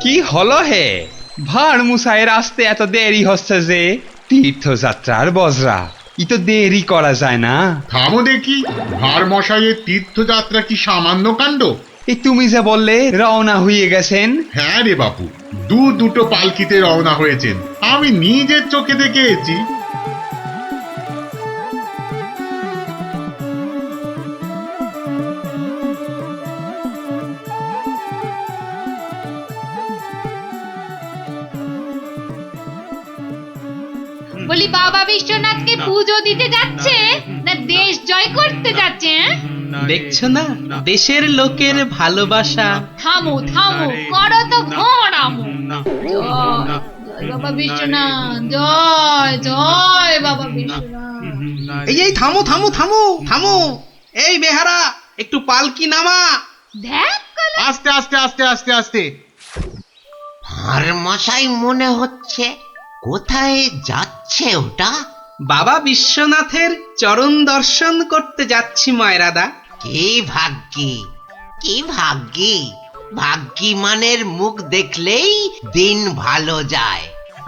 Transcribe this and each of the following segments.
কি হলো হে? ভাঁড় মশাইয়ের আসতে এত দেরি হচ্ছে যে? তীর্থযাত্রার বজরা, ই তো দেরি করা যায় না। থামো দেখি, ভাঁড় মশাইয়ের তীর্থযাত্রা কি সামান্য কাণ্ড? এই তুমি যে বললে রওনা হয়ে গেছেন। হ্যাঁ রে বাপু, দুটো পালকিতে রওনা হয়েছেন, আমি নিজের চোখে দেখেছি। বলি বাবা বিশ্বনাথকে পুজো দিতে যাচ্ছে না দেশ জয় করতে যাচ্ছে? দেখছো না দেশের লোকের ভালোবাসা। থামো থামো, করো তো ঘোড়ামো। জয় জয় বাবা বিশ্বনাথ, জয় জয় বাবা বিশ্বনাথ। এই থামো থামো থামো থামো, এই বেহারা একটু পালকি নামা। দেখ আস্তে আস্তে আস্তে আস্তে আস্তে। আর মশাই মনে হচ্ছে, কোথায় যাচ্ছে ওটা? বাবা বিশ্বনাথের চরণ দর্শন করতে যাচ্ছি ময়রাদা। কি ভাগ্যি, কি ভাগ্যি! ভাগ্যি মানের মুখ দেখলেই দিন ভালো যায়।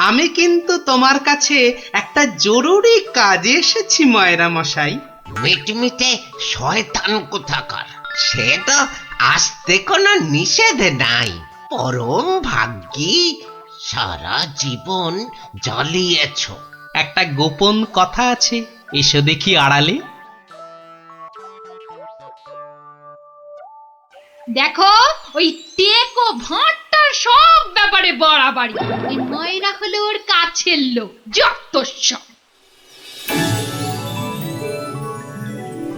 আমি কিন্তু তোমার কাছে একটা জরুরি কাজে এসেছি ময়রা মশাই। মিটমিটে শয়তান কোথাকার, সে তো আসতে কোনো নিষেধ নাই। পরম ভাগ্যি, সারা জীবন জ্বালিয়েছ। একটা গোপন কথা আছে, এসো দেখি আড়ালে। দেখো, ওই টেকো ভাঁড়টার সব ব্যাপারে বাড়াবাড়ি। এই ময়রা হলো ওর কাছের লোক, যত সব।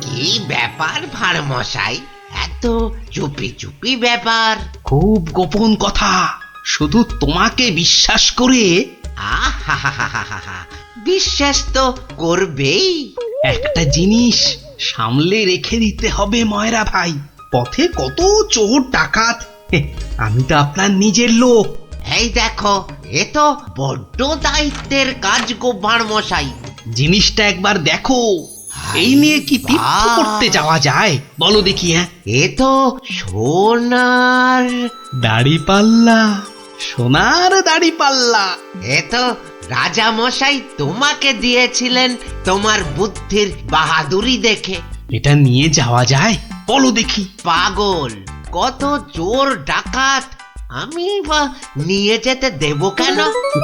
কি ব্যাপার ভাঁড় মশাই, এত চুপি চুপি ব্যাপার? খুব গোপন কথা, শুধু তোমাকে বিশ্বাস করে। আহা, বিশ্বাস তো করবেই। একটা জিনিস সামলে রেখে দিতে হবে ময়রা ভাই। পথে কত চোর ডাকাত, আমি তো আপনার নিজের লোক। এই দেখো, এ তো বড্ড দায়িত্বের কাজ গো ভাঁড় মশাই। জিনিসটা একবার দেখো, এই নিয়ে কি তীর্থ করতে যাওয়া যায় বলো দেখি? এ তো সোনার দাড়িপাল্লা, সোনার দাড়িপাল্লা। এ তো রাজা মশাই তোমাকে দিয়েছিলেন তোমার বুদ্ধির বাহাদুরি দেখে। এটা নিয়ে যাওয়া যায় বলো দেখি? পাগল, কত চোর ডাকাত, আমি বা নিয়ে যেতে দেব কেন?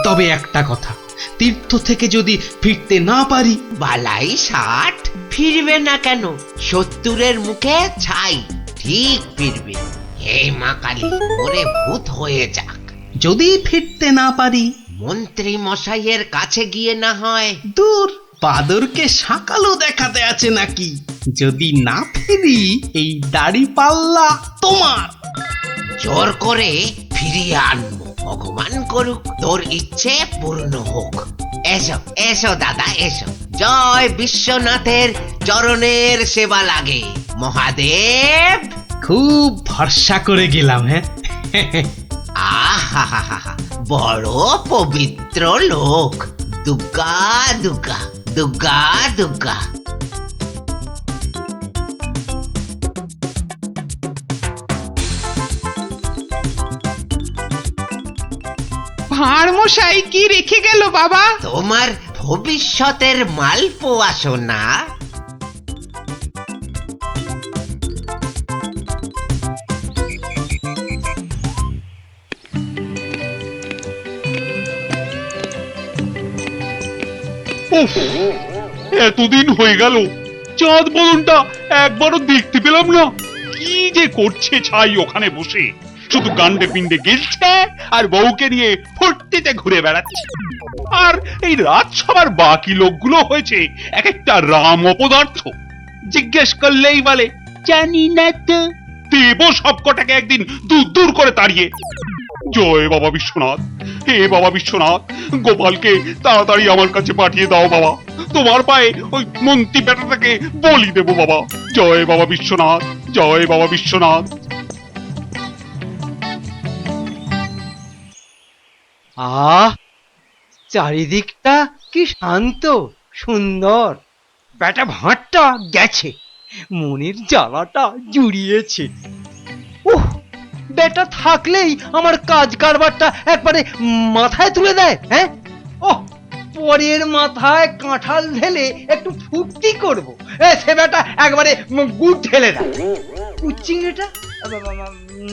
তবে একটা কথা, তীর্থ থেকে যদি ফিরতে না পারি? বালাই 60 ফিরবে না কেন? 70-এর মুখে ছাই, ঠিক ফিরবে। হে মা কালী, ওরে ভূত হয়ে যাক। যদি ফিরতে না পারি? মন্ত্রী মশাইয়ের কাছে গিয়ে না হয়। দূর, বাদরকে সাকালো দেখাতে আছে নাকি? যদি না ফিরি, এই দাড়িপাল্লা তোমার। জোর করে ফিরিয়ে আনবো, ভগবান করুক তোর ইচ্ছে পূর্ণ হোক। এসো এসো দাদা, এসো। জয় বিশ্বনাথের চরণের সেবা লাগে মহাদেব। খুব ভরসা করে গেলাম। আহা, বড় পবিত্র লোক। দুর্গা দুর্গা দুর্গা দুর্গা। ভাঁড় মশাই কি রেখে গেল বাবা? তোমার ভবিষ্যতের মালপোয়া সোনা। এতদিন হয়ে গেল, চাঁদ বদনটা একবারও দেখতে পেলাম না। কি যে করছে ছাই ওখানে বসে, শুধু গান্ডে পিণ্ডে গেলছে আর বউকে নিয়ে ফুর্তিতে ঘুরে বেড়াচ্ছে। আর এই রাজসভার বাকি লোকগুলো হয়েছে এক একটা রাম অপদার্থ। জিজ্ঞেস করলেই বলে জানি না তো। দেব সবকটাকে একদিন দূর দূর করে তাড়িয়ে। জয় বাবা বিশ্বনাথ, হে বাবা বিশ্বনাথ, গোপালকে তাড়াতাড়ি আমার কাছে পাঠিয়ে দাও বাবা। তোমার পায়ে ওই মন্ত্রী বেটাটাকে বলি দেব বাবা। জয় বাবা বিশ্বনাথ, জয় বাবা বিশ্বনাথ। আহ, চারিদিকটা কি শান্ত সুন্দর। বেটা ভাঁড়টা গেছে, মনের জ্বালাটা জুড়িয়েছে। উহ, বেটা থাকলেই আমার কাজ কারবারটা একবারে মাথায় তুলে দেয়। হ্যাঁ, ও পরের মাথায় কাঁঠাল ঢেলে একটু ফুর্তি করবো, সে বেটা একবারে গুড় ঢেলে দেয়। চিংড়িটা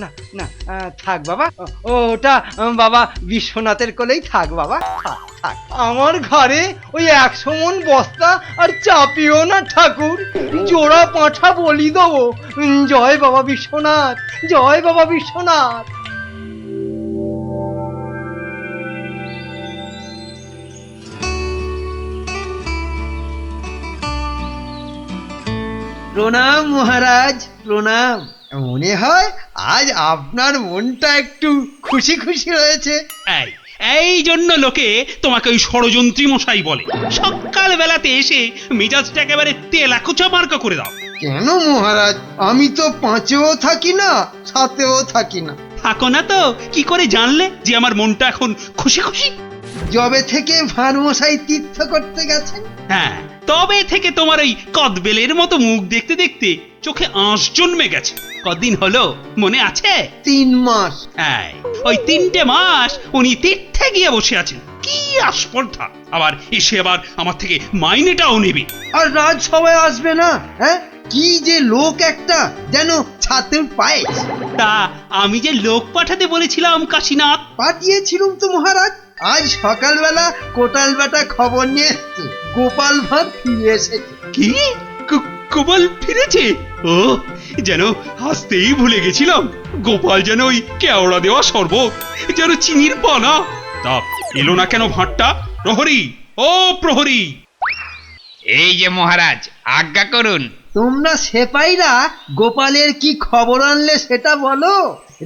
না না, থাক বাবা, ওটা বাবা বিশ্বনাথের কোলেই থাক বাবা, থাক থাক। আমার ঘরে ওই 100 মণ বস্তা আর চাপিও না ঠাকুর, জোড়া পাঁঠা বলি দেবো। জয় বাবা বিশ্বনাথ, জয় বাবা বিশ্বনাথ। প্রণাম মহারাজ, প্রণাম। মনে হয় আজ আপনার মনটা একটু খুশি খুশি রয়েছে। এই জন্য লোকে তোমাকে ওই ষড়যন্ত্রী মশাই বলে। সকাল বেলাতে এসে মেজাজটা একেবারে তেলাকুচা মার্কা করে দাও। কেন মহারাজ, আমি তো 5এও থাকি না, 7এও থাকি না। থাকো না তো কি করে জানলে যে আমার মনটা এখন খুশি খুশি? যবে থেকে ভাঁড় মশাই তীর্থ করতে গেছেন। হ্যাঁ, তবে থেকে তোমার ওই কদবেলের মতো মুখ দেখতে দেখতে চোখে আঁশ জন্মে গেছে। কদিন হলো মনে আছে? 3 মাস। হ্যাঁ, ওই 3টে মাস উনি তীর্থে গিয়ে বসে আছেন। কি আস্পর্ধা! আবার এসে আবার আমার থেকে মাইনেটাও নেবে। আর রাজসভায় আসবে না? হ্যাঁ, কি যে লোক একটা, যেন ছাতের পায়ে। তা আমি যে লোক পাঠাতে বলেছিলাম কাশীনাথ, পাঠিয়েছিলাম তো মহারাজ। আজ সকালবেলা কোটাল বেটা খবর নিয়ে এসছে, গোপাল ভাঁড় ফিরে এসেছে। কি গোপাল ফিরেছে? ও, যেন হাসতেই ভুলে গেছিলাম। গোপাল যেন ওই কেওড়া দেওয়া শরবত, যেন চিনির পানা। তা এলো না কেন ভাঁড়টা? প্রহরী, ও প্রহরী! এই যে মহারাজ, আজ্ঞা করুন। তোমরা সেপাইরা গোপালের কি খবর আনলে সেটা বলো।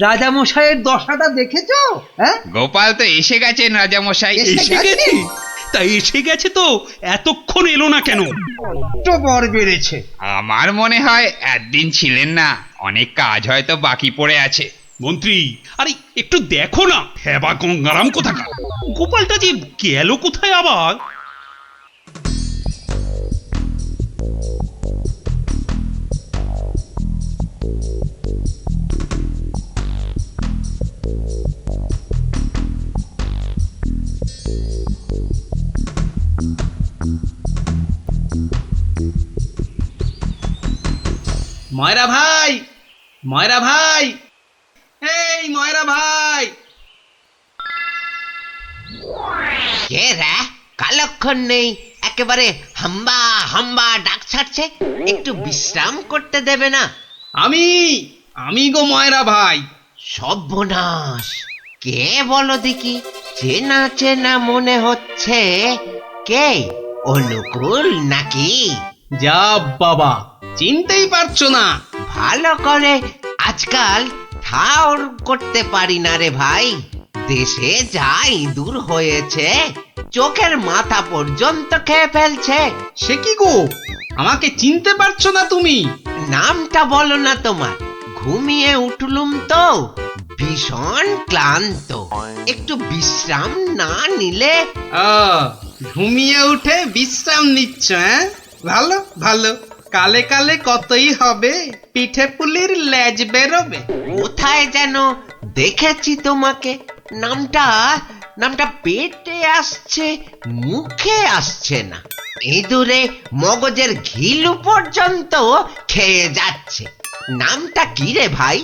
রাজামশাইয়ের দশাটা দেখেছো? হ্যাঁ, গোপাল তো এসে গেছেন রাজামশাই। এসে গেছে? তাই এসে গেছে তো এতক্ষণ এলো না কেন? তো বর বেড়েছে। আমার মনে হয় একদিন ছিলেন না, অনেক কাজ হয়তো বাকি পড়ে আছে। মন্ত্রী, আরে একটু দেখো না, হেবা গঙ্গারাম কোথাকার! গোপালটা যে গেল কোথায় আবার? ময়রা ভাই, ময়রা ভাই, এই ময়রা ভাই! কে রে? কালক্ষণ নেই, একেবারে হাম্বা হাম্বা ডাক ছাড়ছে। একটু বিশ্রাম করতে দেবে না? আমি গো ময়রা ভাই। সর্বনাশ! কে বলো দেখি? চেনা চেনা মনে হচ্ছে। কে? অনুকূল নাকি? যা বাবা, চিনতেই পারছো না? ভালো করে আজকাল ঠাউর করতে পারি না রে ভাই। দেশে যা ইঁদুর হয়েছে, চোখের মাথা পর্যন্ত খেয়ে ফেলছে। সে কি গো, আমাকে চিনতে পারছো না তুমি? নামটা বলো না তোমার। ঘুমিয়ে উঠলুম তো, ভীষণ ক্লান্ত। একটু বিশ্রাম না নিলে। ঘুমিয়ে উঠে বিশ্রাম নিচ্ছ? হ্যাঁ, ভালো ভালো। কালে কালে কতই হবে, পিঠে পুলির লেজ বেরোবে। কোথায় যেন দেখেছি তোমাকে। নামটা পেটে আসছে, মুখে আসছে না। ইঁদুরে মগজের ঘিলু পর্যন্ত খেয়ে যাচ্ছে। নামটা কি রে ভাই?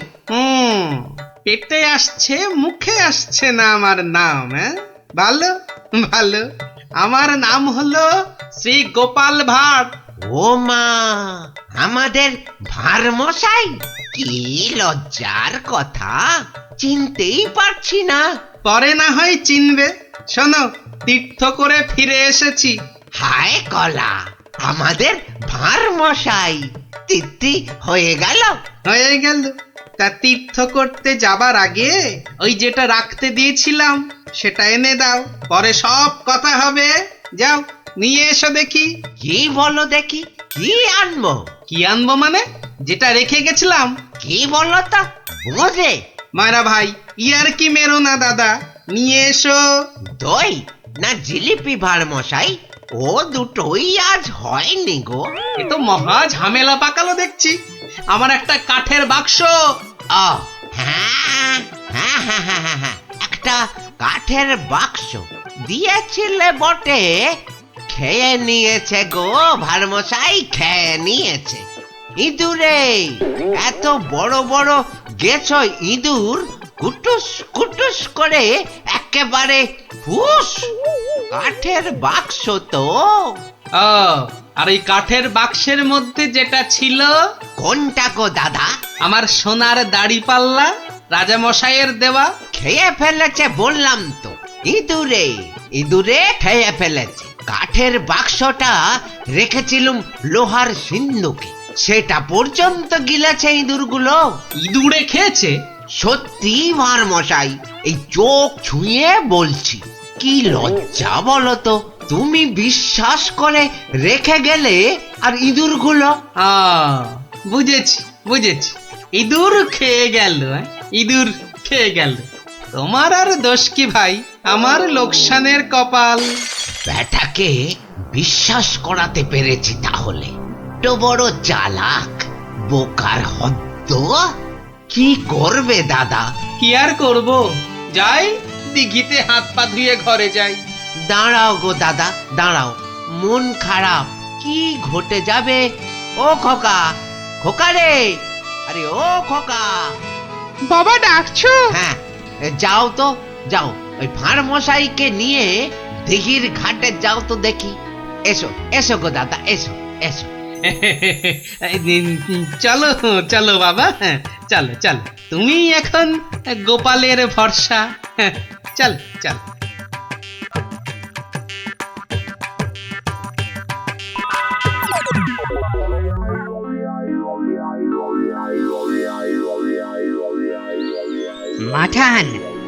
পেটে আসছে, মুখে আসছে না আমার নাম। হ্যাঁ, ভালো ভালো। আমার নাম হলো শ্রী গোপাল ভাঁড়। ও মা, আমাদের ভাঁড় মশাই! কি লজ্জার কথা, চিনতেই পারছি না। পরে না হয় চিনবে। শোনো, তীর্থ করে ফিরে এসেছি। হায় কলা, আমাদের ভাঁড় মশাই তিথি হয়ে গেল। হয়ে গেল। তা তীর্থ করতে যাবার আগে ওই যেটা রাখতে দিয়েছিলাম সেটা এনে দাও, পরে সব কথা হবে। যাও, নিয়ে এসো দেখি। কি বলো দেখি, কি আনবো? কি আনবো মানে? যেটা রেখে গেছিলাম। কি বলো তো? বোঝে মায়েরা ভাই, ইয়ার কি মেরো না দাদা, নিয়ে এসো। দই না জিলিপি ভাঁড় মশাই? ও দুটোই আজ হয়নি গো। এ তো মহা ঝামেলা পাকালো দেখছি। আমার একটা কাঠের বাক্স। ও হ্যাঁ, হ্যাঁ, একটা কাঠের বাক্স দিয়েছিলে বটে, খেয়ে নিয়েছে গো ভারমশাই, খেয়ে নিয়েছে। ইঁদুরে, এত বড় বড় গেছ ইঁদুর, কুটুস কুটুস করে একেবারে ফুস। কাঠের বাক্স তো। ও, আর ওই কাঠের বাক্সের মধ্যে যেটা ছিল, কোনটা গো দাদা? আমার সোনার দাড়ি পাল্লা, রাজা মশাইয়ের দেওয়া। খেয়ে ফেলেছে বললাম তো, ইঁদুরে ইঁদুরে খেয়ে ফেলেছে। কাঠের বাক্সটা রেখেছিলুম লোহার সিন্ধুকে, সেটা পর্যন্ত গিলেছে ইঁদুরগুলো। ইঁদুরে খেয়েছে? সত্যি ভারমশাই, এই চোখ ছুঁয়ে বলছি। কি লজ্জা বলো তো, তুমি বিশ্বাস করে রেখে গেলে আর ইঁদুরগুলো। বুঝেছি বুঝেছি, ইঁদুর খেয়ে গেল। ইঁদুর খেয়ে গেল। তোমার আর দোষ কি ভাই, আমার লোকসানের কপাল। ব্যাটাকে বিশ্বাস করাতে পেরেছি তাহলে। তো বড় চালাক, বোকার হদ্দ। কি করবে দাদা? কি আর করব, যাই দিঘিতে হাত পা ধুয়ে ঘরে যাই। দাঁড়াও গো দাদা, দাঁড়াও, মন খারাপ। কি ঘটে যাবে? ও খোকা, খোকা রে, আরে ও খোকা। বাবা ডাকছো? হ্যাঁ, যাও তো, যাও, ওই ভাঁড় মশাইকে নিয়ে দিঘির ঘাটে যাও তো দেখি। এসো এসো গো দাদা, এসো এসো। চলো চলো বাবা, চলো চলো, তুমি এখন গোপালের ভরসা। চল চল। মাঠান,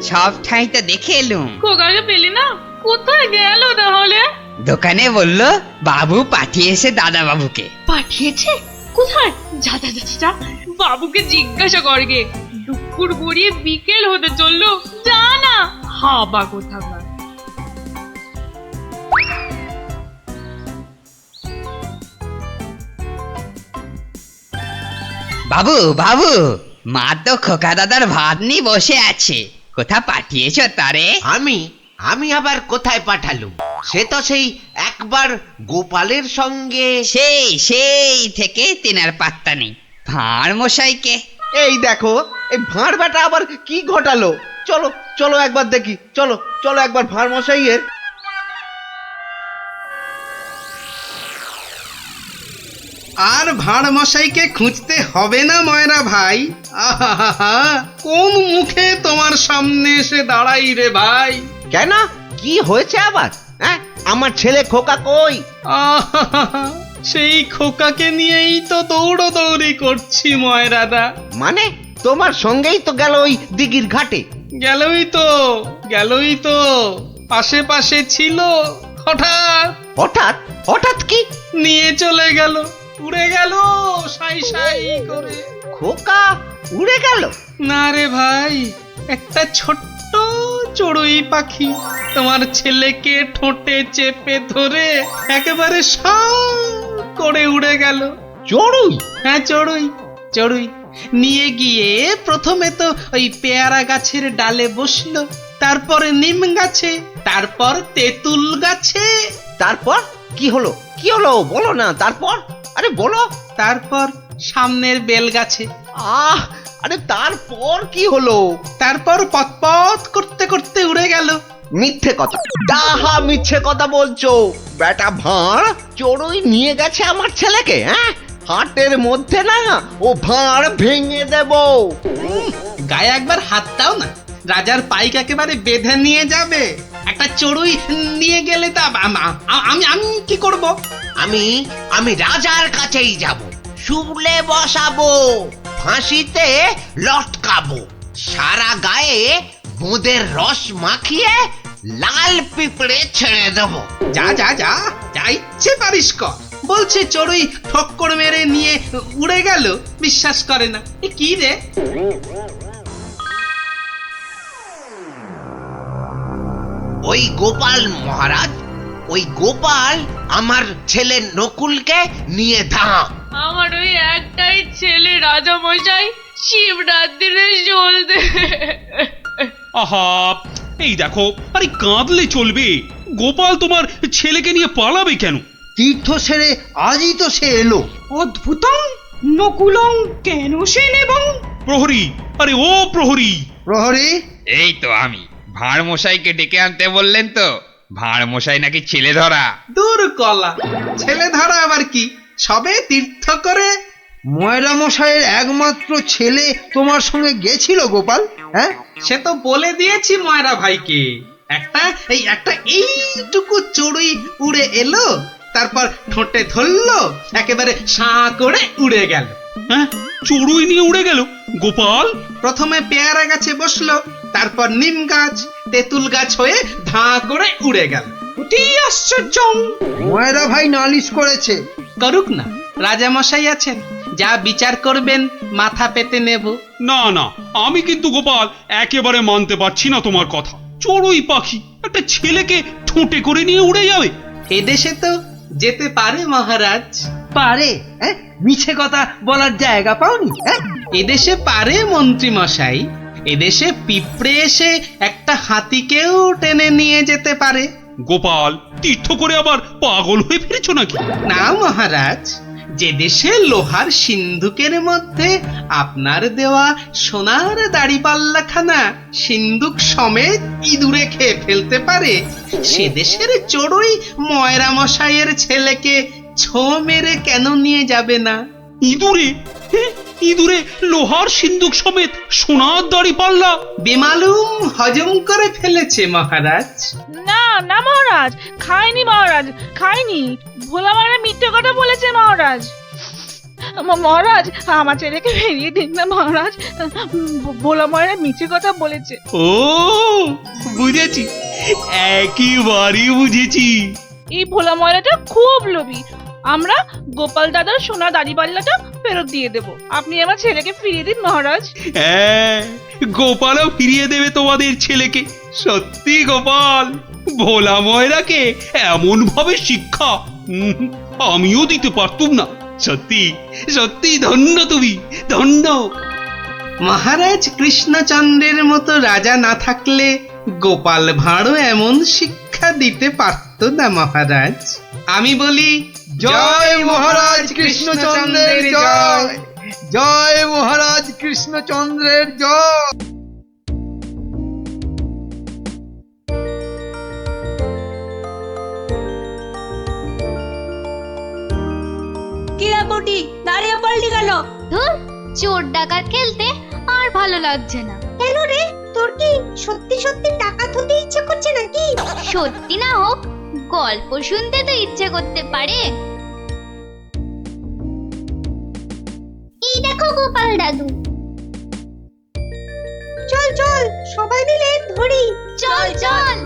সব ঠাই তো দেখে এলুম। খোকাকে পেলি না? কোথায় গেল তাহলে? দোকানে বললো বাবু পাঠিয়েছে দাদা বাবুকে। পাঠিয়েছে? কোথায়? যা যা যা যা, বাবুকে জিজ্ঞাসা করগে। দুপুর গড়িয়ে বিকেল হতে চললো, যা না। হাবা কোথাকার। বাবু বাবু, মা তো খোকা দাদার ভাত নিয়ে বসে আছে, কোথা পাঠিয়েছ তারে? আমি আমি আবার কোথায় পাঠালুম? সে তো সেই একবার গোপালের সঙ্গে। সেই থেকে তিনার পাত্তা নেই। ভাঁড় মশাইকে। এই দেখো, এই ভাঁড় বেটা আবার কি ঘটালো। চলো চলো একবার দেখি, চলো চলো একবার ভাঁড় মশাইয়ের। আর ভাঁড় মশাইকে খুঁজতে হবে না ময়রা ভাই। আহা, কোন মুখে তোমার সামনে এসে দাঁড়াই রে ভাই। কেন, কি হয়েছে আবার? হ্যাঁ, আমার ছেলে খোকা কই? আহা, সেই খোকাকে নিয়েই তো দৌড়দৌড়ি করছি ময়রাদা। মানে তোমার সঙ্গেই তো গেল ওই দিঘির ঘাটে? গেলই তো আশেপাশে ছিল, হঠাৎ হঠাৎ হঠাৎ কি? নিয়ে চলে গেল, উড়ে গেল সাই সাই করে। খোকা উড়ে গেল? না রে ভাই, একটা ছোট্ট চড়ুই পাখি তোমার ছেলেকে ঠোঁটে চেপে ধরে একেবারে সাঁ করে উড়ে গেল। চড়ুই? হ্যাঁ, চড়ুই নিয়ে গিয়ে প্রথমে তো ওই পেয়ারা গাছের ডালে বসলো, তারপরে নিম গাছে, তারপর তেঁতুল গাছে। তারপর কি হলো? কি হলো বলো না, তারপর? আরে বলো। তারপর সামনের বেল গাছে। আরে তারপর কি হলো? তারপর পথ করতে করতে উড়ে গেল। মিথ্যে কথা, ডাহা মিথ্যে কথা বলছো বেটা ভাঁড়। চড়ুই নিয়ে গেছে আমার ছেলেকে? হ্যাঁ, হাটের মধ্যে না ও ভাঁড় ভেঙে দেব। গায়ে একবার হাত দাও না, রাজার পাইক একেবারে বেঁধে নিয়ে যাবে। একটা চড়ুই নিয়ে গেলে তা আমি কি করব? আমি রাজার কাছেই যাব, শুলে বসাবো, ফাঁসিতে লটকাবো, সারা গায়ে বোঁদের রস মাখিয়ে লাল পিঁপড়ে ছেড়ে দেবো। যা যা যা, যা ইচ্ছে পারিস কর। বলছে চড়ুই ঠক্কর মেরে নিয়ে উড়ে গেল, বিশ্বাস করে না। এ কি রে? ওই গোপাল মহারাজ, ওই গোপাল আমার ছেলে নকুলকে নিয়ে ধাম। আমার ওই একটাই ছেলে রাজা মশাই, শিবরাত্রিরে চলতে আহা, এই দেখো, আরে কাঁদলে চলবে? গোপাল তোমার ছেলেকে নিয়ে পালাবে কেন? তীর্থ সেরে আজই তো সে এলো। অদ্ভুতং নকুলং কেন সে নেবং। প্রহরী, আরে ও প্রহরী! প্রহরী, এই তো আমি। ভাঁড় মশাইকে ডেকে আনতে বললেন তো? ভাঁড় মশাই নাকি ছেলে ধরা। দূর কলা, ছেলে ধরা আবার কি, সবে তীর্থ করে। ময়রা মশাইয়ের একমাত্র ছেলে তোমার সঙ্গে গেছিল গোপাল, হ্যাঁ? সে তো বলে দিয়েছি ময়রা ভাইকে। একটা এইটুকু চড়ুই উড়ে এলো, তারপর ঠোঁটে ধরলো, একেবারে সাঁ করে উড়ে গেল। হ্যাঁ, চড়ুই নিয়ে উড়ে গেল গোপাল? প্রথমে পেয়ারা গাছে বসলো, তারপর নিম গাছ, তেঁতুল গাছ হয়ে ধাঁ করে উড়ে গেল। অতি আশ্চর্য। ময়রা ভাই নালিশ করেছে। করুক না, রাজা মশাই আছেন, যা বিচার করবেন মাথা পেতে নেব। না না, আমি কিন্তু গোপাল একেবারে মানতে পারছি না তোমার কথা। চড়ুই পাখি একটা ছেলেকে ঠোঁটে করে নিয়ে উড়ে যাবে? এদেশে তো যেতে পারে মহারাজ। পারে? হ্যাঁ, মিছে কথা বলার জায়গা পাওনি? হ্যাঁ, এদেশে পারে মন্ত্রী মশাই। এদেশে পিঁপড়ে এসে একটা হাতিকেও টেনে নিয়ে যেতে পারে। গোপাল, তীর্থ করে আবার পাগল হয়ে ফিরেছ নাকি? না মহারাজ, যে দেশে লোহার সিন্ধুকের মধ্যে আপনার দেওয়া সোনার দাড়িপাল্লাখানা সিন্ধুক সমেত ইঁদুরে খেয়ে ফেলতে পারে, সে দেশের চড়ুই ময়রা মশাইয়ের ছেলেকে ছো মেরে কেন নিয়ে যাবে না? ইঁদুরে? ইঁদুরে লোহার সিন্ধুক সমেত সোনার দাড়ি পাল্লা? বেমালুম হজম করে ফেলেছে মহারাজ। না না মহারাজ, খাইনি মহারাজ, খাইনি। ভোলা মারা মিথ্যে কথা বলেছে মহারাজ। মহারাজ, আমার ছেলেকে ফিরিয়ে দিন না মহারাজ। ভোলা মারা মিথ্যে কথা বলেছে। ও, বুঝেছি, একেবারে বুঝেছি। এই ভোলা ময়রাটা খুব লোভী। আমরা গোপাল দাদার সোনা দাড়িপাল্লাটা ফেরত দিয়ে দেব। আপনি আমার ছেলেকে ফিরিয়ে দিন মহারাজ। হ্যাঁ, গোপালও ফিরিয়ে দেবে তোমাদের ছেলেকে। সত্যি গোপাল, ভোলা ময়রাকে এমন ভাবে শিক্ষা আমিও দিতে পারতুম না। সত্যি সত্যি ধন্য তুমি, ধন্য। মহারাজ কৃষ্ণচন্দ্রের মতো রাজা না থাকলে গোপাল ভাঁড়ও এমন শিক্ষা দিতে পারত না মহারাজ। আমি বলি জয় মহারাজ কৃষ্ণচন্দ্রের জয়, জয় মহারাজ কৃষ্ণচন্দ্রের জয়। কিরাপটি দাঁড়িয়ে পড়লি কেন? ধুর, চোর ডাকাত খেলতে আর ভালো লাগছে না। কেন রে, তোর কি সত্যি সত্যি টাকা তুলতে ইচ্ছে করছে নাকি? সত্যি না হোক, গল্প শুনতে তো ইচ্ছে করতে পারে। এই দেখো গোপাল দাদু। চল চল, সবাই মিলে ধরি। চল চল।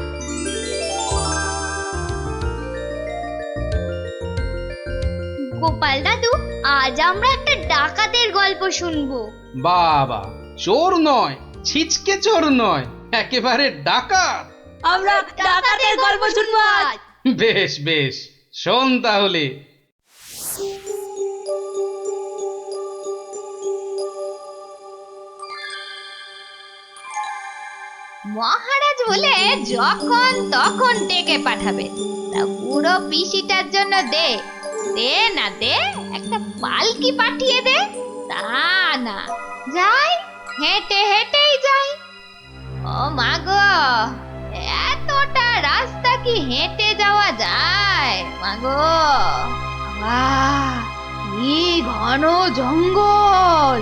গোপাল দাদু, আজ আমরা একটা ডাকাতের গল্প শুনবো। বাবা, চোর নয়, ছিচকে চোর নয়, একেবারে ডাকাত। আমরা ডাকাতের গল্প শুনবো আজ। বেশ বেশ, শোন তাহলে। মহারাজ বলে যখন তখন ডেকে পাঠাবে, তা বুড়ো পিসিটার জন্য দে দে না দে একটা পালকি পাঠিয়ে দে। তা না, যাই হেঁটে হেঁটেই যাই। ও মা গো, এতটা রাস্তা কি হেঁটে যাওয়া যায়? মা গো, কি ঘন জঙ্গল।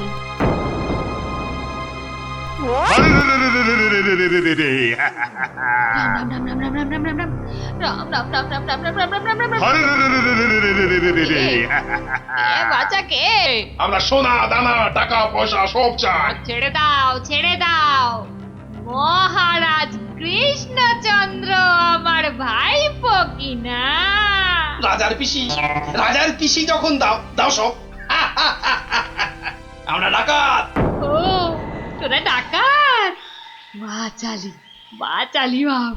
আমরা সোনা দানা টাকা পয়সা সব চাই। ছেড়ে দাও ছেড়ে দাও, মহারাজ কৃষ্ণচন্দ্র আমার ভাইপো কিনা। রাজার পিসি যখন দাও দাও সব। আমরা ডাকাত। ও, তোরা ডাকাত? বাচালি বাচালি ভাব।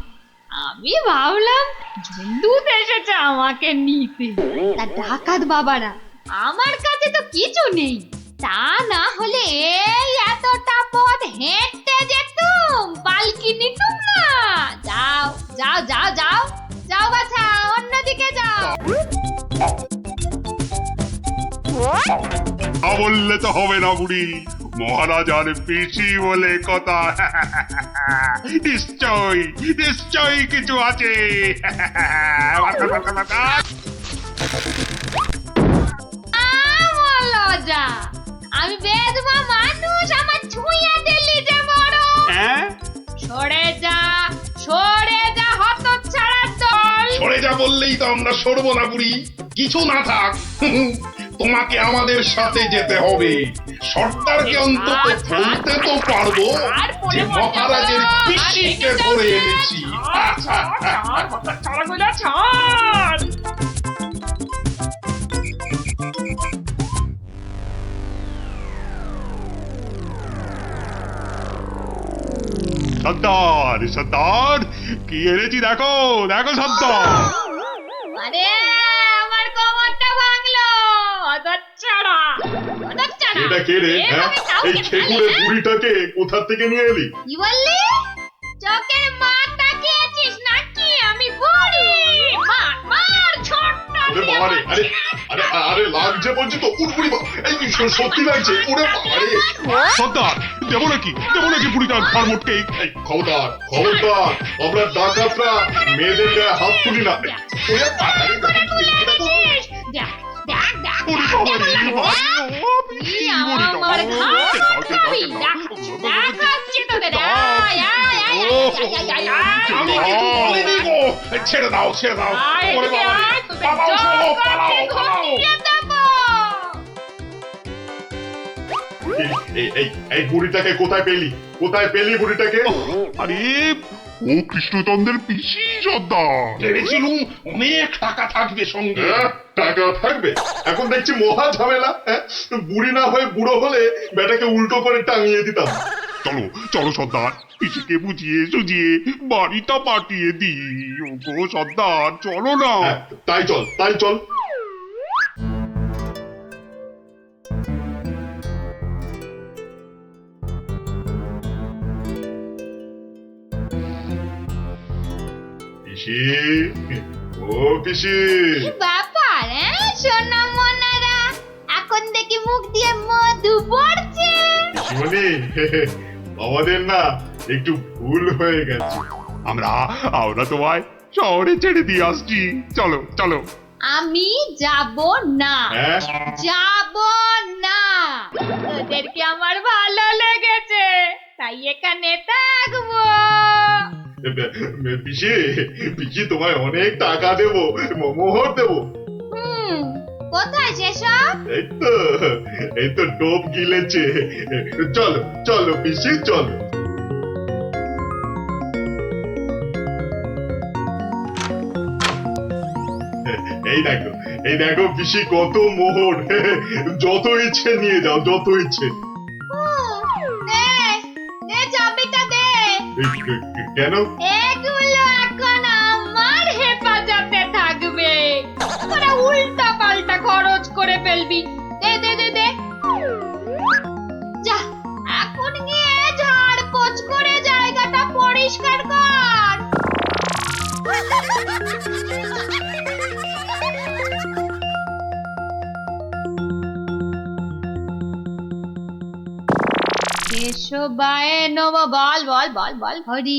আমি ভাবলাম ঝুন্ডুত এসেছে আমাকে নিতে। তা ডাকাত বাবারা, আমার কাছে তো কিছু নেই। তা না হলে এই এতটা পথ হেঁটে যেতুম পালকি কি নিতুম না? যাও যাও যাও যাও যাও বাছা, অন্যদিকে যাও। বললে তো হবে না বুড়ি, মহারাজার পিসি বলে কথা। নিশ্চয় নিশ্চয়ই কিছু আছে। লজা, আমি বেদমা মানুষ, আমার ছুঁয়া দিলি যে বড়। সরে যা হতচ্ছাড়া দল। সরে যা বললেই তো আমরা সরবো না বুড়ি, কিছু না থাক। তোমাকে আমাদের সাথে যেতে হবে। সর্দারকে অন্তত বলতে তো পারবো যে মহারাজের পিসিকে ধরে এনেছি। সর্দার সর্দার, কি এনেছি দেখো দেখো সর্দার। আরে আমার কোমরটা ভাঙলো, হতচ্ছাড়া হতচ্ছাড়া। এটা কে রে? এই খেকুড়ে বুড়িটাকে কোথা থেকে নিয়ে এলি? কি বললি? চোখের মার তাকিয়েছিস নাকি? আমি বুড়ি? মার মার, ছোট্ট। ওরে বাবা রে, আরে আরে আরে লাগছে বলছি তো। উড়বুড়ি, এই সত্যি লাগছে। ওরে বাবা রে। সর্দার, দেবো নাকি বুড়িটার ঘর মোটকে? খবরদার খবরদার, আমরা ডাকাতরা মেয়েদের গায়ে হাত তুলি না। ওরে বাবা রে, দেখ দেখ দেখ, আমার ঘাড় খাবি। দেখাচ্ছি তোদের। আমি কিছু বলিনি গো। ছেড়ে দাও ছেড়ে দাও। ওরে বাবা রে, পালাও চলো, পালাও পালাও। এই বুড়িটাকে কোথায় পেলি? কোথায় পেলি বুড়িটাকে? আরে ও কৃষ্ণচন্দ্রের পিসি সর্দার। ভেবেছিলুম অনেক টাকা থাকবে সঙ্গে। টাকা থাকবে? এখন দেখছি মহা ঝামেলা। বুড়ি না হয়ে বুড়ো হলে বেটাকে উল্টো করে টাঙিয়ে দিতাম। চলো চলো সর্দার, পিসিকে বুঝিয়ে সুঝিয়ে বাড়িটা পাঠিয়ে দিই। ওগো সর্দার, চলো না। তাই চল তাই চল। পিসি, ও পিসি। ব্যাপার সোনা মনারা, এখন দেখি মুখ দিয়ে মধু পড়ছে। পিসিমণি, আমাদের না একটু ভুল হয়ে গেছে। আমরা তোমায় শহরে ছেড়ে দিয়ে আসছি। চলো চলো। আমি যাব না, যাব না। তোদেরকে আমার ভালো লেগেছে, তাই এখানে থাকবো। পিসি, পিসি তোমায় অনেক টাকা দেবো, মোহর দেবো। কোথায় সেসব? এই তো ডোব গিলেছে। চলো চলো পিসি চলো। এই দেখো পিসি, কত মোহর। যত ইচ্ছে নিয়ে যাও, যত ইচ্ছে। চাবিটা দে। কেন? এগুলো এখন আমার হেফাজতে থাকবে, তোরা উল্টা পাল্টা খরচ করে ফেলবি। দে দে দে দে। যা, এখন গিয়ে ঝাড় পোছ করে জায়গাটা পরিষ্কার কর। কেশবায় নম, বল বল বল বল। হরি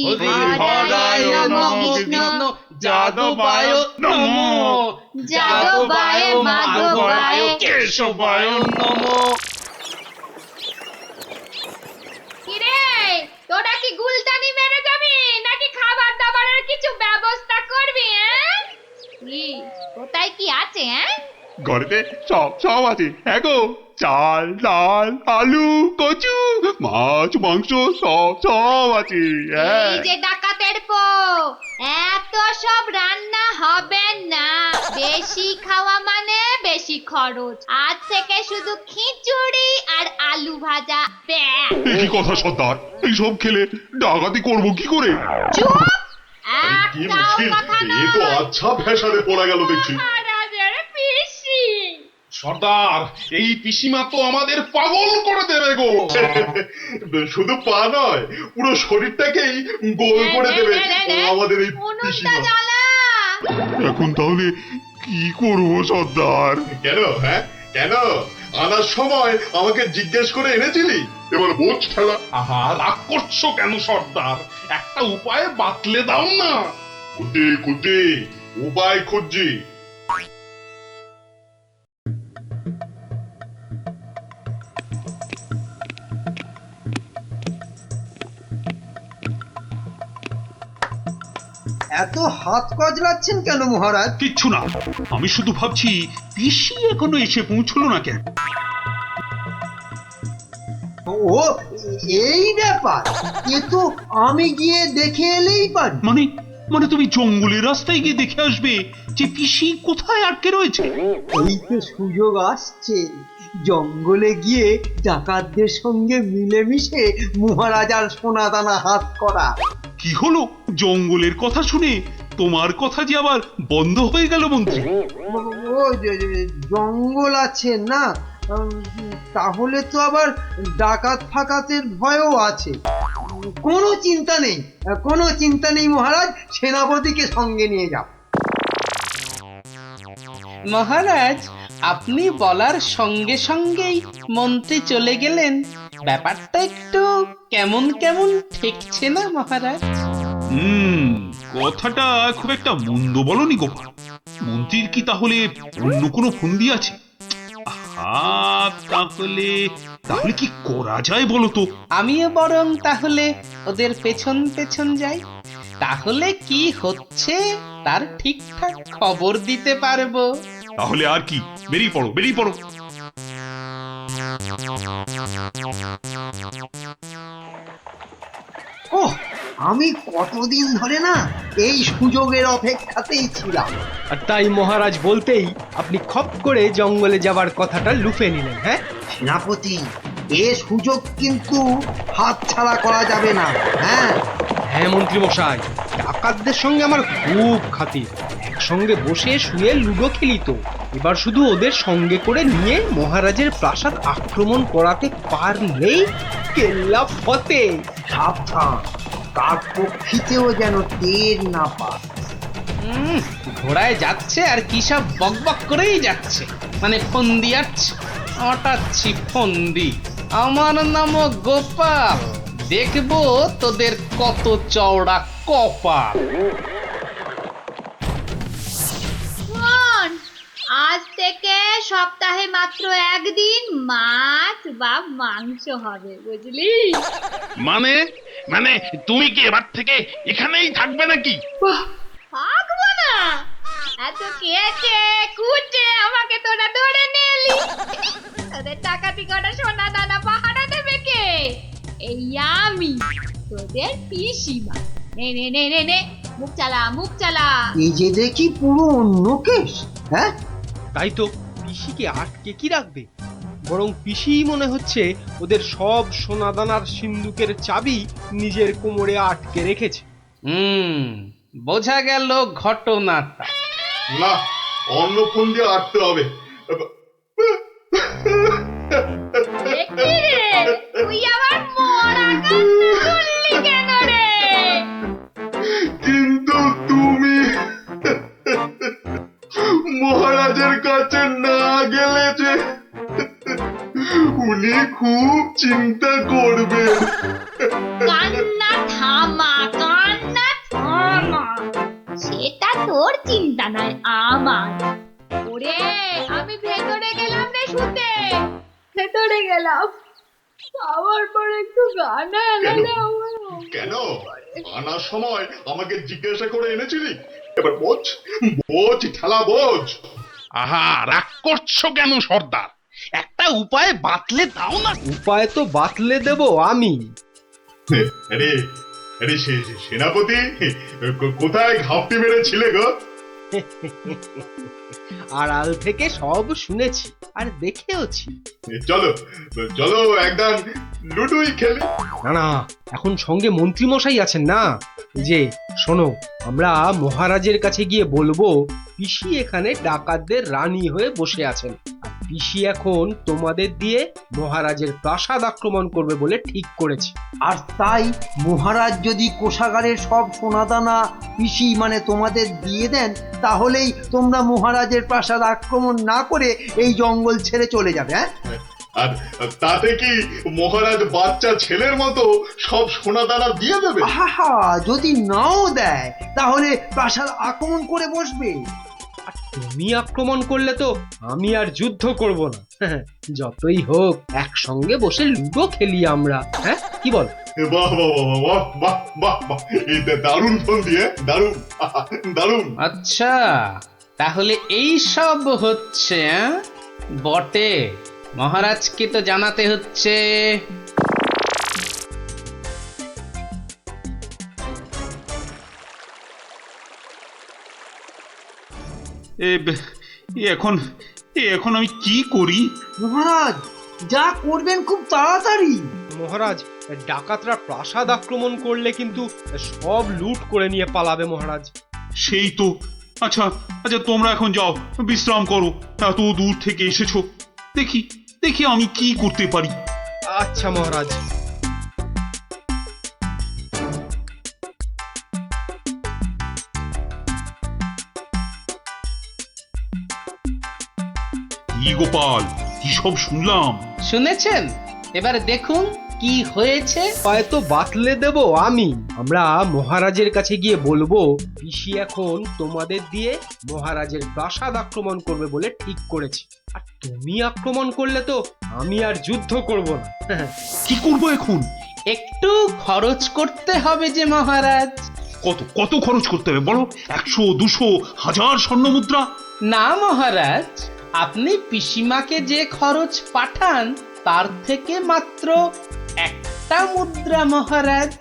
হরায় নম, কৃষ্ণ যাদবায় নমো, যাদবায় মাধবায় কেশবায় নমো। কিরে, তোরা কি গুলতানি মেরে যাবি নাকি খাবার দাবারের কিছু ব্যবস্থা করবি? কি কোথায় কি আছে? ঘরেতে সব আছে। হ্যাঁ গো, চাল ডাল আলু কচু মাছ মাংস সব আছে। এই যে ডাকাতের পো, এত সব রান্না হবে না। বেশি খাওয়া মানে বেশি খরচ। আজ থেকে শুধু খিচুড়ি আর আলু ভাজা। কি কথা সর্দার, এইসব খেলে ডাকাতি করবো কি করে? চুপ, কি মুশকিল, এ তো আচ্ছা ভেসারে পড়া গেল দেখছি। মহারাজের পিসি, সর্দার, এই পিসিমা তো আমাদের পাগল করে দেবে গো। শুধু পা নয়, পুরো শরীরটাকেই গোল করে দেবে আমাদের এই পিসিমা। এখন তাহলে কি করবো সর্দার? কেন হ্যাঁ কেন আনার সময় আমাকে জিজ্ঞেস করে এনেছিলি? এবার বোঝ ঠেলা। আহা, রাগ করছো কেন সর্দার? একটা উপায় বাতলে দাও না। কুটি কুটি উপায় খুঁজছি। এত হাত কজলাচ্ছেন কেন মহারাজ? কিচ্ছু না, আমি শুধু ভাবছি পিসি এখনো এসে পৌঁছলো না কেন। ও এই ব্যাপার, এ তো আমি গিয়ে দেখে এলেই পারি। মানে মানে তুমি জঙ্গলের রাস্তায় গিয়ে দেখে আসবে যে পিসি কোথায় আটকে রয়েছে? এই তো সুযোগ আসছে, জঙ্গলে গিয়ে ডাকাতদের সঙ্গে মিলেমিশে মহারাজার সোনাদানা হাত করা। কি হলো? জঙ্গলের কথা শুনে তোমার কথা যে আবার বন্ধ হয়ে গেল মন্ত্রী? ও জঙ্গল আছে না, তাহলে তো আবার ডাকাত ফাকাতের ভয়ও আছে। কোনো চিন্তা নেই, কোনো চিন্তা নেই মহারাজ, সেনাপতিকে সঙ্গে নিয়ে যাও। মহারাজ, আপনি বলার সঙ্গে সঙ্গেই মন্ত্রী চলে গেলেন। ব্যাপারটা একটু কেমন কেমন ঠেকছে না মহারাজ? কথাটা খুব একটা মন্দ বলনি গোপাল। মন্ত্রীর কি তাহলে অন্য কোনো ফন্দি আছে? তাহলে তাহলে কি করা যায় বলো তো? আমিও বরং তাহলে ওদের পেছন পেছন যাই, তাহলে কি হচ্ছে তার ঠিকঠাক খবর দিতে পারবো। তাহলে আর কি, বেরিয়ে পড়ো বেরিয়ে পড়ো। ওহ, আমি কতদিন ধরে না এই সুযোগের অপেক্ষাতেই ছিলাম। আর তাই মহারাজ বলতেই আপনি খপ করে জঙ্গলে যাবার কথাটা লুফে নিলেন। হ্যাঁ সেনাপতি, এ সুযোগ কিন্তু হাতছাড়া করা যাবে না। হ্যাঁ হ্যাঁ মন্ত্রী মশাই, ডাকাতদের সঙ্গে আমার খুব খাতির। একসঙ্গে বসে শুয়ে লুডো খেলি তো। এবার শুধু ওদের সঙ্গে করে নিয়ে মহারাজের প্রাসাদ আক্রমণ করাতে পারলেই কেল্লা ফতে। সাবধান, কাক পক্ষীতেও যেন টের না পায়। ঘোড়ায় যাচ্ছে আর কি সব বকবক করেই যাচ্ছে, মানে ফন্দি আটছে, আটাচ্ছি ফন্দি। আমার নাম গোপাল, দেখবো তোদের কত চওড়া কপাল। শোন, আজ থেকে সপ্তাহে মাত্র একদিন মাছ বা মাংস হবে, বুঝলি? মানে মানে তুমি কি এবার থেকে এখানেই থাকবে নাকি? থাকবো না? এত কেটে কুটে আমাকে তোরা ধরে নিয়ে এলি। তোদের টাকাতি কটা সোনা দানা পাহারা দেবে কে? এই আমি, তোদের পিসিমা। নে নে নে নে নে, মুখ চালা মুখ চালা। এই যে দেখি পুরো অন্য কেস। হ্যাঁ তাই তো, পিসিকে আটকে কি রাখবে? বরং পিসি মনে হচ্ছে ওদের সব সোনাদানার সিন্ধুকের চাবি নিজের কোমরে আটকে রেখেছে। বোঝা গেল ঘটনাটা। না, অন্য ফোন দিয়ে আটতে হবে। দেখি রে, তুই আবার মরা কান্না করলি কেন রে? কিন্তু তুমি মহারাজের কাছে না গেলে যে উনি খুব চিন্তা করবেন। কান্না থামা, কান্না থামা। সেটা তোর চিন্তা নয়, আমার। ওরে, আমি ভেতরে গেলাম রে শুতে, ভেতরে গেলাম। আবার পরে একটু গানা এলাম। কেন আনার সময় আমাকে জিজ্ঞাসা করে এনেছিলি? এবার বোঝ বোঝ ঠেলা বোঝ। আহা, রাগ করছো কেন সর্দার? একটা উপায় বাতলে দাও না। উপায় তো বাতলে দেব আমি। আরে আরে সেনাপতি, কোথায় ঘাপটি মেরেছিলে গো? আড়াল থেকে সব শুনেছি আর দেখেওছি। চলো চলো একদম লুডুই খেলি। না না, এখন সঙ্গে মন্ত্রী মশাই আছেন না। যে শোনো, আমরা মহারাজের কাছে গিয়ে বলবো পিসি এখানে ডাকাতদের রানী হয়ে বসে আছেন আর পিসি এখন তোমাদের দিয়ে মহারাজের প্রাসাদ আক্রমণ করবে বলে ঠিক করেছে। আর তাই মহারাজ যদি কোষাগারের সব সোনাদানা পিসি মানে তোমাদের দিয়ে দেন, তাহলেই তোমরা মহারাজের প্রাসাদ আক্রমণ না করে এই জঙ্গল ছেড়ে চলে যাবে। হ্যাঁ, আর তাতে কি মহারাজ বাচ্চা ছেলের মতো সব সোনা দানা দিয়ে দেবে? আহা, যদি নাও দেয় তাহলে প্রাসাদ আক্রমণ করে বসবে। আর তুমি আক্রমণ করলে তো আমি আর যুদ্ধ করব না, যতই হোক একসঙ্গে বসে লুডো খেলি আমরা। হ্যাঁ, কি বল? বাহ বাহ বাহ বাহ বাহ বাহ বাহ, এই দারুণ ফোন দিয়ে, দারুণ দারুণ। আচ্ছা, তাহলে এই সব হচ্ছে বটে। মহারাজকে তো জানাতে হচ্ছে। এখন আমি কি করি? মহারাজ, যা করবেন খুব তাড়াতাড়ি। মহারাজ, ডাকাতরা প্রাসাদ আক্রমণ করলে কিন্তু সব লুট করে নিয়ে পালাবে মহারাজ। সেই তো। আচ্ছা আচ্ছা, তোমরা এখন যাও, বিশ্রাম করো। এত দূর থেকে এসেছো, দেখি দেখি আমি কি করতে পারি। আচ্ছা মহারাজ। কি গোপাল, কি সব শুনলাম? শুনেছেন? এবার দেখুন কি হয়েছে। হয়তো বাতলে দেব আমি। আমরা মহারাজের কাছে গিয়ে বলবো পিসি এখন তোমাদের দিয়ে মহারাজের প্রাসাদ আক্রমণ করবে বলে ঠিক করেছে। আর তুমি আক্রমণ করলে তো আমি আর যুদ্ধ করব না। কি করব এখন? একটু খরচ করতে হবে যে মহারাজ। কত কত খরচ করতে হবে বলো? 100, 200, 1000 স্বর্ণ মুদ্রা? না মহারাজ, আপনি পিসিমাকে যে খরচ পাঠান তার থেকে মাত্র একটা মুদ্রা মহারাজ।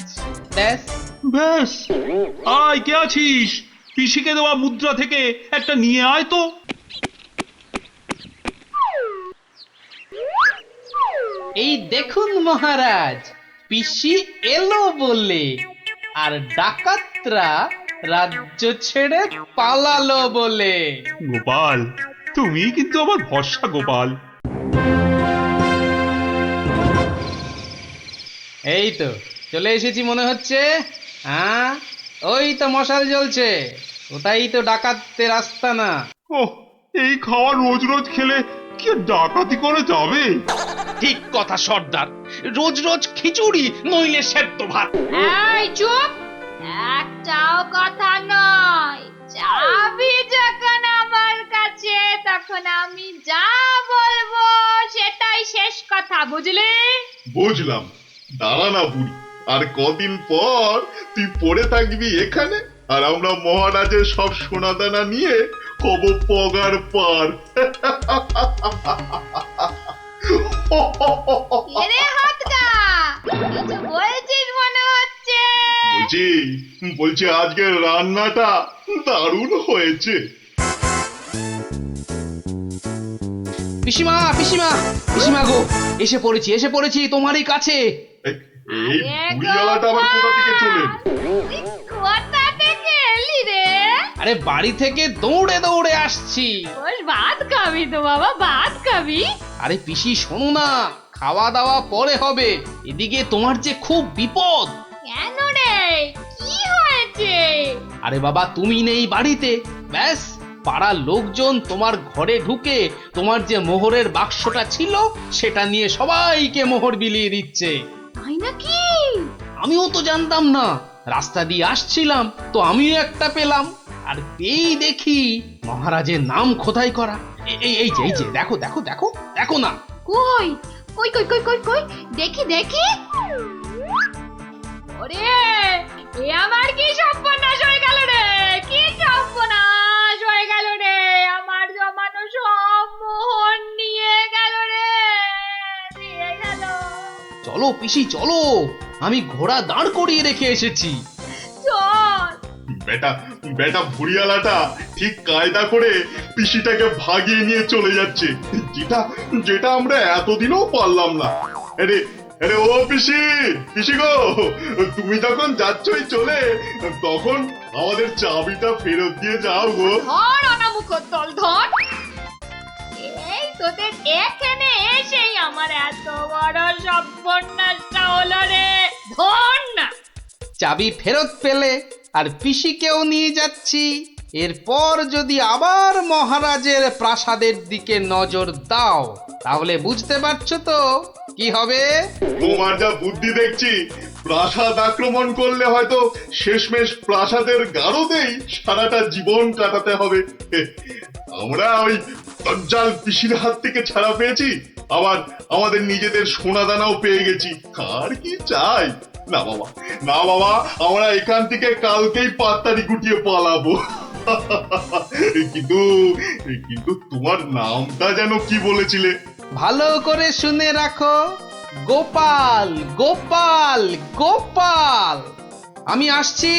ব্যাস ব্যাস। আয়, কে আছিস? পিসিকে দেওয়া মুদ্রা থেকে একটা নিয়ে আয় তো। এই দেখুন মহারাজ, পিসি এলো বলে, আর ডাকাতরা রাজ্য ছেড়ে পালালো বলে। গোপাল, তুমি কিন্তু আমার ভরসা গোপাল। এই তো চলে এসেছি মনে হচ্ছে। হ্যাঁ, ওই তো মশাল জ্বলছে, ওটাই তো ডাকাতদের আস্তানা। ও, এই খাওয়া রোজ রোজ খেলে কি আর ডাকাতি করে যাবে? ঠিক কথা সর্দার, রোজ রোজ খিচুড়ি নইলে সেদ্ধ ভাত। এই চুপ, একটাও কথা নয়। চাবি যখন আমার কাছে, তখন আমি যা বলবো সেটাই শেষ কথা, বুঝলি? বুঝলাম। দাঁড়া না বুড়ি, আর কদিন পর তুই পড়ে থাকবি এখানে, আর আমরা মহারাজের সব সোনাদানা নিয়ে হব পগার পার। এরে হাতটা, কিছু বলছিস মনে হচ্ছে। বলছি আজকের রান্নাটা দারুণ হয়েছে। পিসিমা পিসিমা পিসিমা গো, এসে পড়েছি তোমারই কাছে। এই বুড়িওয়ালাটা আবার কোথা থেকে চলে? কোথা থেকে এলি রে? আরে বাড়ি থেকে দৌড়ে দৌড়ে আসছি। বল, ভাত খাবি তো বাবা, ভাত খাবি? আরে পিসি শোনো না, খাওয়া দাওয়া পরে হবে। এদিকে তোমার যে খুব বিপদ। কেন রে, কি হয়েছে? আরে বাবা, তুমি নেই বাড়িতে, ব্যাস পাড়ার লোকজন তোমার ঘরে ঢুকে তোমার যে মোহরের বাক্সটা ছিল সেটা নিয়ে সবাইকে মোহর বিলিয়ে দিচ্ছে। তাই নাকি? আমিও তো জানতাম না, রাস্তা দিয়ে আসছিলাম তো আমিও একটা পেলাম, আর পেয়েই দেখি মহারাজের নাম খোদাই করা। এই যে দেখো দেখো দেখো দেখো না। কই কই কই কই কই কই, দেখি দেখি। ওরে, এ আমার কি সর্বনাশ হয়ে গেল রে, কি সর্বনাশ হয়ে গেল রে, আমার জমানো সব মোহর নিয়ে গেল রে, নিয়ে গেল। চলো পিসি চলো, আমি ঘোড়া দাঁড় করিয়ে রেখে এসেছি। চল। বেটা বেটা ভুড়িয়ালাটা ঠিক কায়দা করে পিসিটাকে ভাগিয়ে নিয়ে চলে যাচ্ছে, যেটা যেটা আমরা এতদিনও পারলাম না। আরে আরে ও পিসি, পিসি গো, তুমি যখন যাচ্ছই চলে তখন আমাদের চাবিটা ফেরত দিয়ে যাও গো। ধর অনামুখ দল ধর। এই তোদের এখানে এসেই আমার এত বড় সর্বনাশটা হলো রে। ধর না। চাবি ফেরত পেলে আর পিসিকেও নিয়ে যাচ্ছি। এরপর যদি আবার মহারাজের প্রাসাদের দিকে নজর দাও তাহলে বুঝতে পারছো তো কি হবে। তোমার যা বুদ্ধি দেখছি, প্রাসাদ আক্রমণ করলে হয়তো শেষমেশ প্রাসাদের গারদেই সারাটা জীবন কাটাতে হবে। আমরা ওই দজ্জাল পিসির হাত থেকে ছাড়া পেয়েছি, আবার আমাদের নিজেদের সোনাদানাও পেয়ে গেছি। আর কি চাই? না বাবা, না বাবা, আমরা এখান থেকে কালকেই পাত্তারি গুটিয়ে পালাবো। কিন্তু কিন্তু তোমার নামটা যেন কি বলেছিলে? ভালো করে শুনে রাখো, গোপাল গোপাল গোপাল। আমি আসছি।